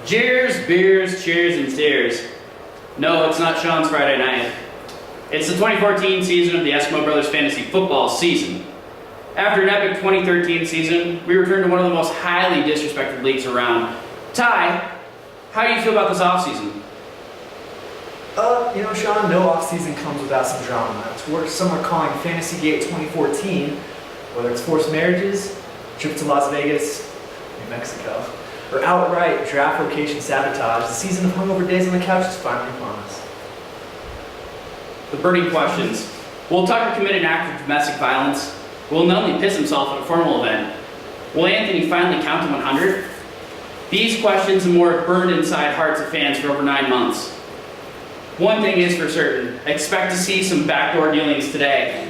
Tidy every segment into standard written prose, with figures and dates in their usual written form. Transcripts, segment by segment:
Cheers, beers, cheers, and tears. No, it's not Sean's Friday night. It's the 2014 season of the Eskimo Brothers fantasy football season. After an epic 2013 season, we return to one of the most highly disrespected leagues around. Ty, how do you feel about this offseason? Sean, no offseason comes without some drama. It's what some are calling Fantasygate 2014, whether it's forced marriages, trip to Las Vegas, New Mexico, or outright draft location sabotage. The season of hungover days on the couch is finally upon us. The burning questions. Will Tucker commit an act of domestic violence? Will Nelly piss himself at a formal event? Will Anthony finally count to 100? These questions and more have burned inside hearts of fans for over 9 months. One thing is for certain, expect to see some backdoor dealings today,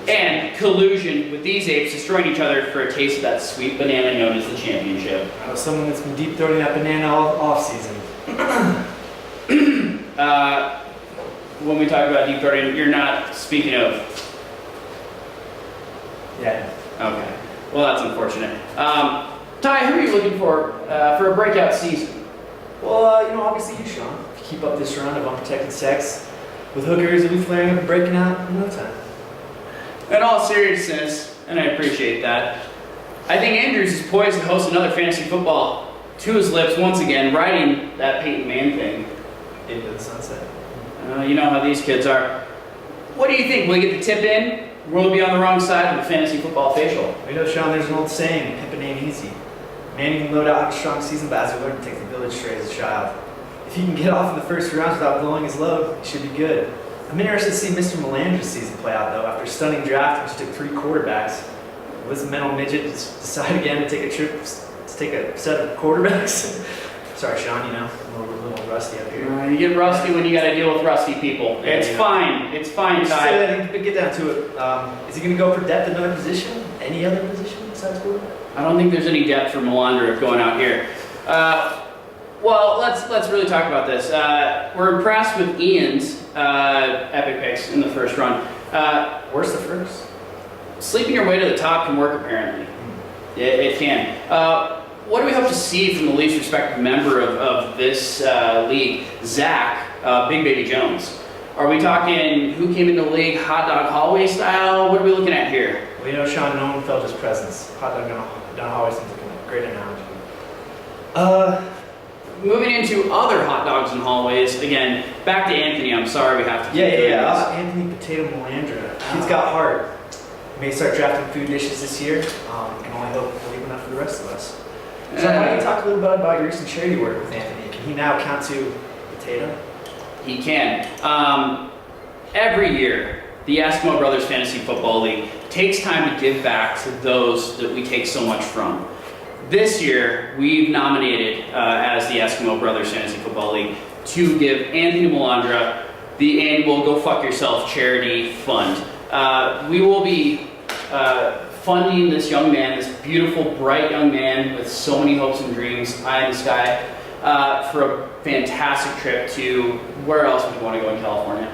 and collusion with these apes destroying each other for a taste of that sweet banana known as the championship. I know someone that's been deep throating that banana all off season. When we talk about deep throating, you're not speaking of. Yeah. Okay. Well, that's unfortunate. Ty, who are you looking for a breakout season? Well, obviously you, Sean. If you keep up this run of unprotected sex with hookers, you'll be flaring up and breaking out in no time. In all seriousness, and I appreciate that, I think Andrews is poised to host another fantasy football to his lips once again, riding that Peyton Man thing. Into the sunset. You know how these kids are. What do you think? Will he get the tip in? Or will he be on the wrong side of the fantasy football facial? Sean, there's an old saying, pimping ain't easy. Man, you can load out have a strong season, but as we learned to take the village straight as a child. If he can get off in the first rounds without blowing his load, he should be good. I'm interested to see Mr. Melandra's season play out, though. After a stunning draft, which took 3 quarterbacks, will this mental midget just decide again to take a trip to take a set of quarterbacks? Sorry, Sean, I'm a little rusty up here. You get rusty when you got to deal with rusty people. Yeah, it's fine. It's fine, Ty. Get down to it. Is he going to go for depth at another position? Any other position besides quarterback? I don't think there's any depth for Melandra going out here. Well, let's really talk about this. We're impressed with Ian's epic picks in the first run. Where's the first? Sleeping your way to the top can work, apparently. It can. What do we hope to see from the least respected member of this league, Zach, Big Baby Jones? Are we talking who came into the league, hot dog hallway style? What are we looking at here? Well, Sean, no one felt his presence. Hot dog down hallway seems like a great analogy. Moving into other hot dogs and hallways, again, back to Anthony. I'm sorry we have to keep doing this. Anthony Potato Melandra. He's got heart. He may start drafting food dishes this year. Can only hope he'll leave enough for the rest of us. So why don't you talk a little bit about your recent charity work with Anthony? Can he now count to potato? He can. Every year, the Eskimo Brothers Fantasy Football League takes time to give back to those that we take so much from. This year, we've nominated as the Eskimo Brothers Fantasy Football League to give Anthony Melandra the annual Go Fuck Yourself charity fund. We will be funding this young man, this beautiful, bright young man with so many hopes and dreams, eye in the sky, for a fantastic trip to, where else would you want to go in California?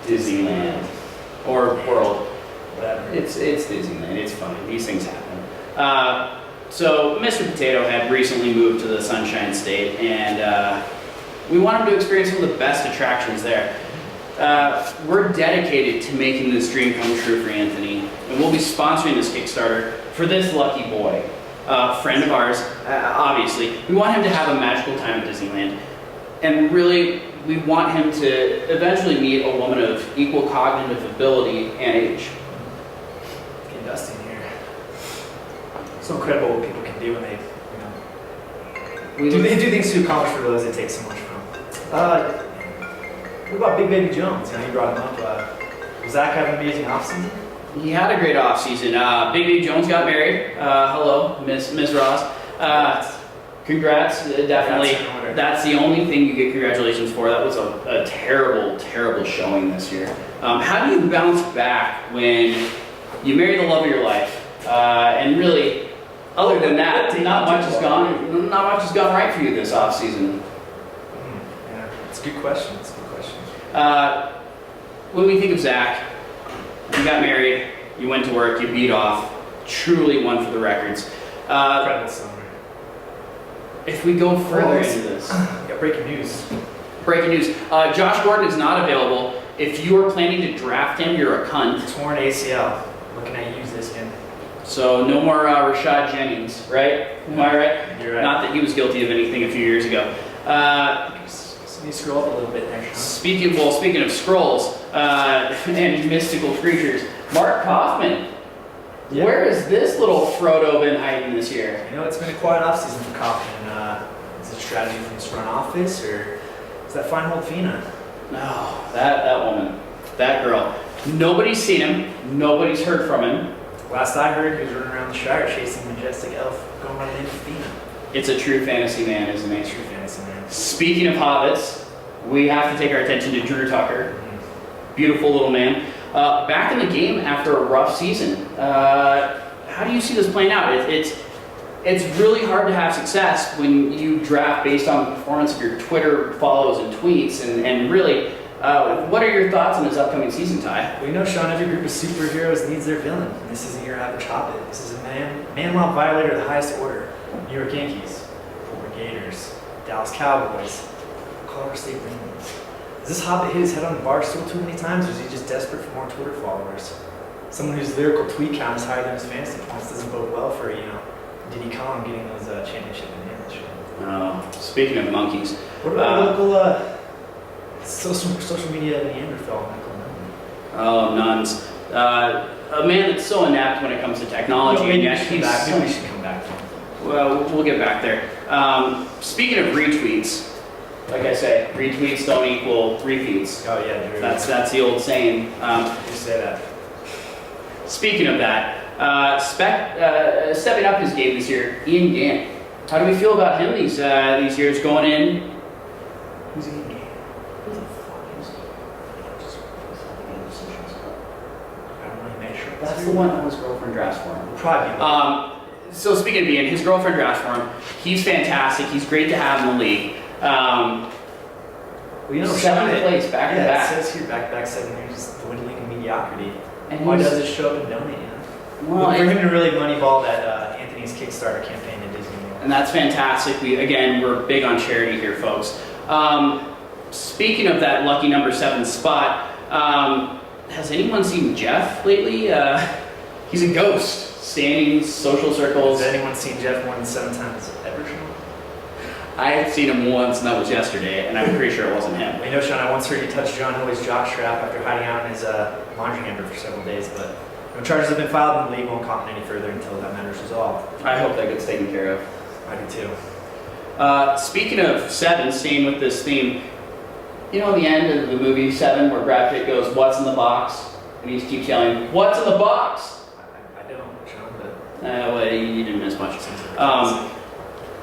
Disneyland. Or World. Whatever. It's Disneyland, it's fine, these things happen. So Mr. Potato Head recently moved to the Sunshine State, and we want him to experience some of the best attractions there. We're dedicated to making this dream come true for Anthony, and we'll be sponsoring this Kickstarter for this lucky boy, friend of ours, obviously. We want him to have a magical time at Disneyland, and really, we want him to eventually meet a woman of equal cognitive ability and age. Getting dusty in here. So incredible what people can do when they do things to accomplish for those they take so much from. What about Big Baby Jones? You brought him up. Was Zach having an amazing offseason? He had a great offseason. Big Baby Jones got married. Hello, Miss Ross. Congrats, definitely. That's the only thing you get congratulations for. That was a terrible, terrible showing this year. How do you bounce back when you marry the love of your life? And really, other than that, not much has gone right for you this offseason. Yeah, it's a good question. When we think of Zach, you got married, you went to work, you beat off, truly one for the records. Incredible summer. if we go further into this. Yeah, breaking news. Breaking news. Josh Gordon is not available. If you are planning to draft him, you're a cunt. Torn ACL. Looking at you this game. So no more Rashad Jennings, right? Am I right? You're right. Not that he was guilty of anything a few years ago. So you scroll up a little bit there, Sean. Speaking of scrolls and mystical creatures, Mark Kaufman. Yeah. Where has this little Frodo been hiding this year? You know, it's been a quiet offseason for Kaufman. Is it a strategy from his front office, or is that fine old Fina? No, that woman, that girl. Nobody's seen him. Nobody's heard from him. Last I heard, he was running around the Shire chasing majestic elf going by the name of Fina. It's a true fantasy man, isn't it? True fantasy man. Speaking of hobbits, we have to take our attention to Drew Tucker. Beautiful little man. Back in the game after a rough season. How do you see this playing out? It's really hard to have success when you draft based on the performance of your Twitter follows and tweets. And really, what are your thoughts on this upcoming season, Ty? Well, you know, Sean, every group of superheroes needs their villain. And this isn't your average hobbit. This is a man-law violator of the highest order. New York Yankees, Florida Gators, Dallas Cowboys, Colorado State Bruins. Has this hobbit hit his head on the bar stool too many times, or is he just desperate for more Twitter followers? Someone whose lyrical tweet count is higher than his fantasy points doesn't bode well for, Diddy Kong getting those championship advantage. Speaking of monkeys. What about local social media Neanderthal, Michael Nunn? Oh, nuns. A man that's so inept when it comes to technology. Maybe and we yet should come back. Maybe we should come back to him. Well, we'll get back there. Speaking of retweets, like I say, retweets don't equal refeeds. Oh yeah, Drew. That's the old saying. You say that. Speaking of that, stepping up his game this year, Ian Gant. How do we feel about him these years going in? Who's Ian Gant? Who the fuck is he? I don't really make sure. That's the one that his girlfriend drafts for him. Probably. So speaking of Ian, his girlfriend drafts for him. He's fantastic. He's great to have in the league. Well, Seventh place, back to back. It says here back 7 years, just dwindling in mediocrity. And Why he's- does it show up and donate? Well, For him to really moneyball that Anthony's Kickstarter campaign in Disney World. and that's fantastic. We're big on charity here, folks. Speaking of that lucky number 7 spot, has anyone seen Jeff lately? He's a ghost, standings, social circles. Has anyone seen Jeff more than 7 times ever, Sean? I had seen him once, and that was yesterday, and I'm pretty sure it wasn't him. You know, Sean, I once heard you touch John Hoy's jockstrap after hiding out in his laundry hamper for several days, but no charges have been filed and the league won't comment any further until that matter is resolved. I hope that gets taken care of. I do too. Speaking of 7, staying with this theme, you know, in the end of the movie 7, where Brad Pitt goes, "What's in the box?" and he keeps yelling, "What's in the box?" I don't, Sean, but Well, you didn't miss much. it seems like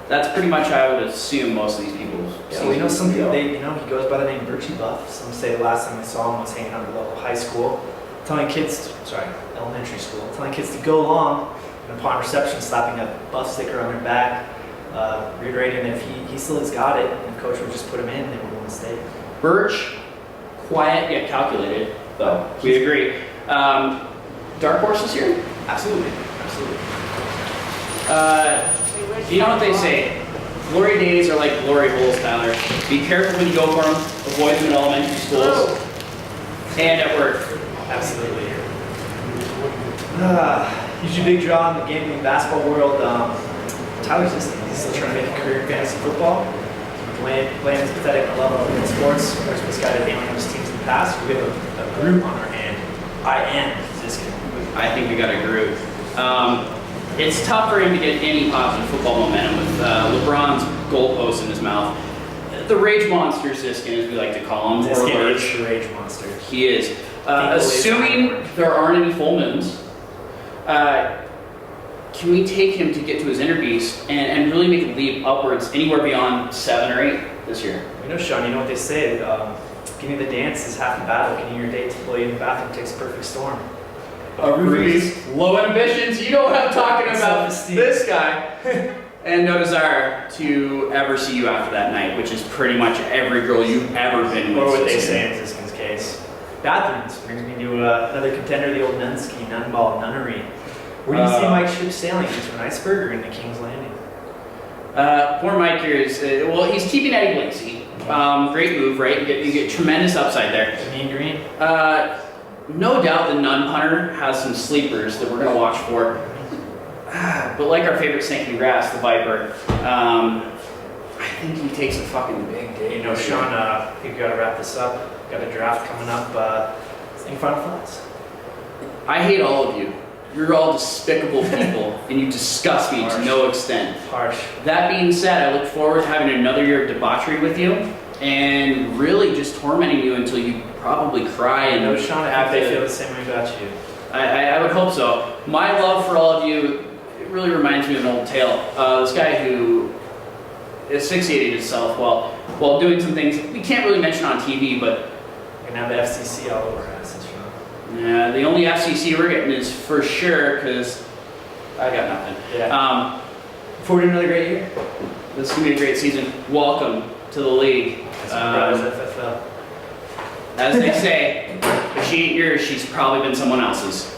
That's pretty much how I would assume most of these people. yeah, well, you know, some people, he goes by the name Birchie Buff. Some say the last time I saw him was hanging out at the local high school, elementary school, telling kids to go along, and upon reception, slapping a Buff sticker on their back, reiterating that if he still has got it, and the coach would just put him in, they would win the state. Birch, quiet yet calculated, though. We agree. Dark horse this year? Absolutely. You know what they say? Glory days are like glory holes, Tyler. Be careful when you go for them. Avoid them in elementary schools and at work. Absolutely. Huge big draw in the gambling basketball world. Tyler's just he's still trying to make a career in fantasy football. Playing is pathetic at a level in sports. There's this guy that handling those teams in the past. We have a group on our hand. I am Ziskin. I think we got a group. It's tough for him to get any positive football momentum with LeBron's goalpost in his mouth. The rage monster, Ziskin, as we like to call him. Ziskin is the rage monster. He is. Assuming there aren't any full moons, can we take him to get to his inner beast and really make a leap upwards anywhere beyond 7 or 8 this year? You know, Sean, you know what they say? Getting the dance is half the battle. Getting your date to pull you in the bathroom takes a perfect storm. Roofies, low ambitions, you know what I'm talking about. Self-esteem. This guy. And no desire to ever see you after that night, which is pretty much every girl you've ever been with. Or what they say in Ziskin's case. Bathrooms brings me to another contender, the old Nunski, Nunball, Nunnery. Where do you see Mike ship sailing? Into an iceberg or into King's Landing? Poor Mike here is, well, he's keeping Eddie Lacy. Great move, right? You get tremendous upside there. Mean Green. No doubt the Nun Punter has some sleepers that we're going to watch for. But like our favorite snake in the grass, the Viper, I think he takes a fucking big day. You know, Sean, I think we got to wrap this up. Got a draft coming up. Any final thoughts? I hate all of you. You're all despicable people, and you disgust me to no extent. Harsh. That being said, I look forward to having another year of debauchery with you, and really just tormenting you until you probably cry and No, Sean, I think they feel the same way about you. I would hope so. My love for all of you, it really reminds me of an old tale. This guy who asphyxiated himself while doing some things we can't really mention on TV, but We're gonna have the FCC all over us, Sean. yeah, the only FCC we're getting is for sure, because I got nothing. Yeah. Forward to another great year. This is going to be a great season. Welcome to the league. Eskimo Bros FFL. As they say, if she ain't yours, she's probably been someone else's.